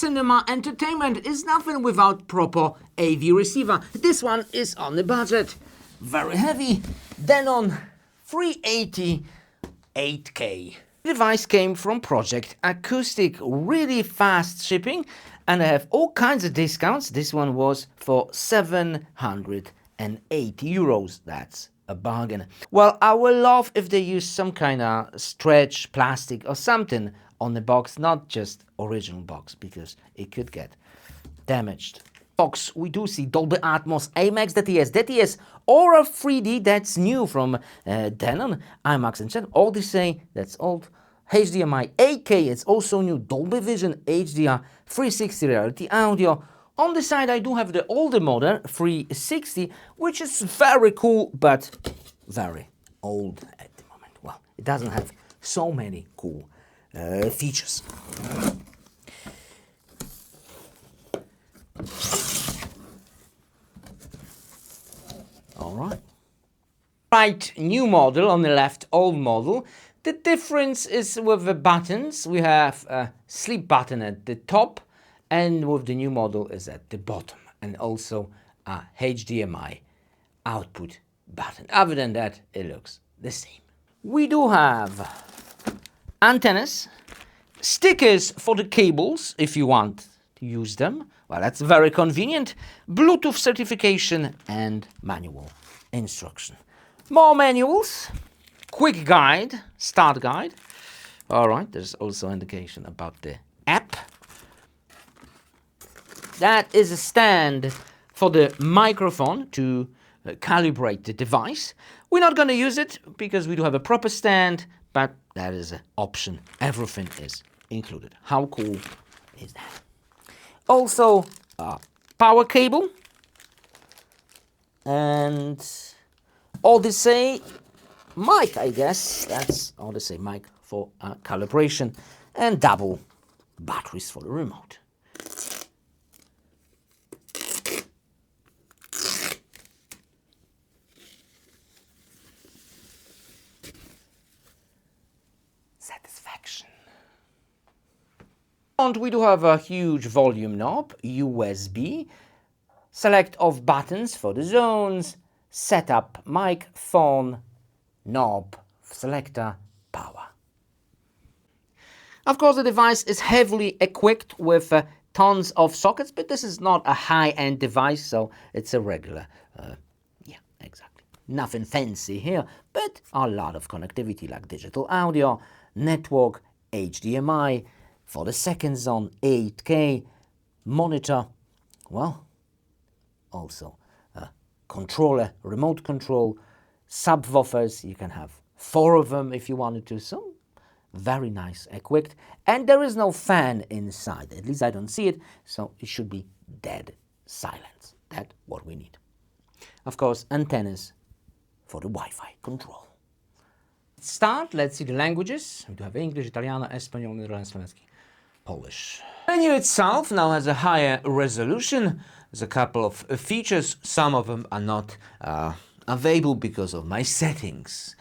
Cinema entertainment is nothing without proper AV receiver. This one is on the budget. Very heavy. Denon 380 8K. The device came from Project Acoustic, really fast shipping, and I have all kinds of discounts. This one was for 780 euros. That's a bargain. Well, I would love if they use some kind of stretch plastic or something on the box, not just original box, because it could get damaged. Box, we do see Dolby Atmos, AMAX, DTS, Aura 3D, that's new from Denon, IMAX and Channel. All they say, that's old. HDMI 8K, it's also new. Dolby Vision, HDR, 360 reality audio. On the side, I do have the older model, 360, which is very cool, but very old at the moment. Well, it doesn't have so many cool features. All right. Right, new model on the left, old model. The difference is with the buttons. We have a sleep button at the top, and with the new model is at the bottom, and also a HDMI output button. Other than that, it looks the same. We do have antennas, stickers for the cables if you want to use them. Well, that's very convenient. Bluetooth certification and manual instruction. More manuals, quick guide, start guide. All right, there's also indication about the app. That is a stand for the microphone to calibrate the device. We're not going to use it because we do have a proper stand, but that is an option. Everything is included. How cool is that? Also, power cable. And Odyssey mic, I guess. That's Odyssey mic for calibration. And double batteries for the remote. Satisfaction. And we do have a huge volume knob, USB, select of buttons for the zones, setup, mic, phone, knob, selector, power. Of course, the device is heavily equipped with tons of sockets, but this is not a high-end device, so it's a regular, yeah, exactly. Nothing fancy here, but a lot of connectivity like digital audio, network, HDMI, for the second zone, 8K, monitor, well, also controller, remote control, subwoofers, you can have 4 of them if you wanted to, so very nice equipped. And there is no fan inside, at least I don't see it, so it should be dead silence. That's what we need. Of course, antennas for the Wi-Fi control. Start, let's see the languages. We do have English, Italiano, Espanol, Netherlands, Slovakia, Polish. The menu itself now has a higher resolution. There's a couple of features. Some of them are not available because of my settings.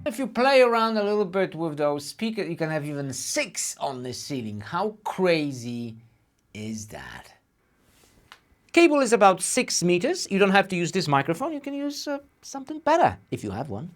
If you play around a little bit with those speakers, you can have even 6 on the ceiling. How crazy is that? Cable is about 6 meters. You don't have to use this microphone. You can use something better if you have one.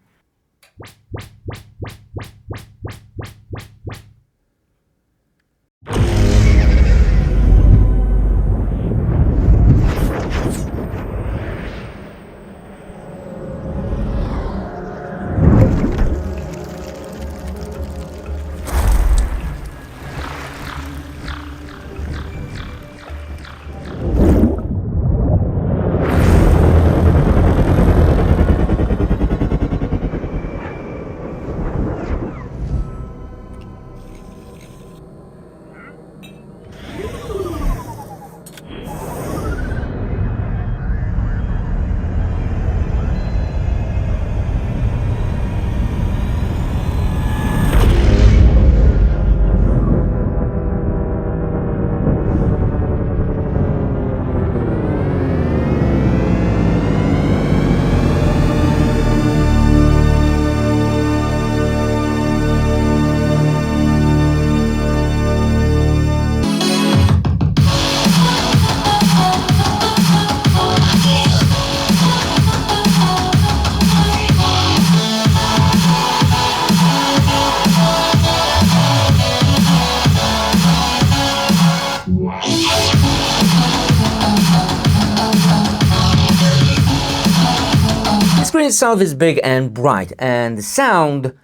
screen itself is big and bright, and the sound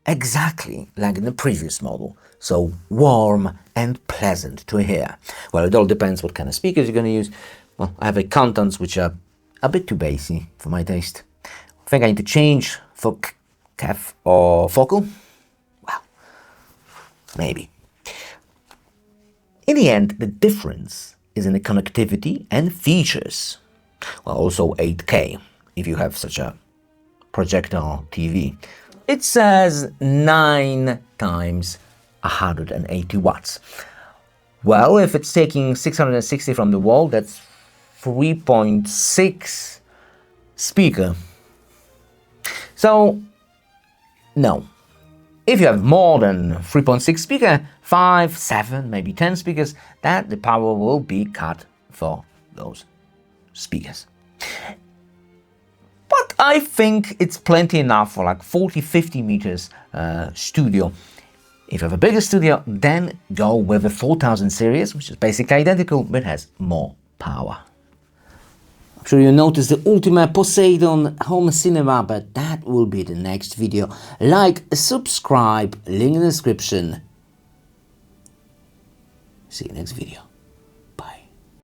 exactly like in the previous model, so warm and pleasant to hear. Well, it all depends what kind of speakers you're going to use. Well, I have a contents which are a bit too bassy for my taste. I think I need to change for KEF or focal. Well, maybe. In the end, the difference is in the connectivity and features. Well, also 8K, if you have such a projector TV. It says 9 times 180 watts. Well, if it's taking 660 from the wall, that's 3.6 speaker. So, no. If you have more than 3.6 speaker, 5, 7, maybe 10 speakers, that the power will be cut for those speakers. But I think it's plenty enough for like 40-50 meters studio. If you have a bigger studio, then go with the 4000 series, which is basically identical but has more power. I'm sure you noticed the Ultima Poseidon home cinema, but that will be the next video. Like, subscribe, link in the description. See you next video.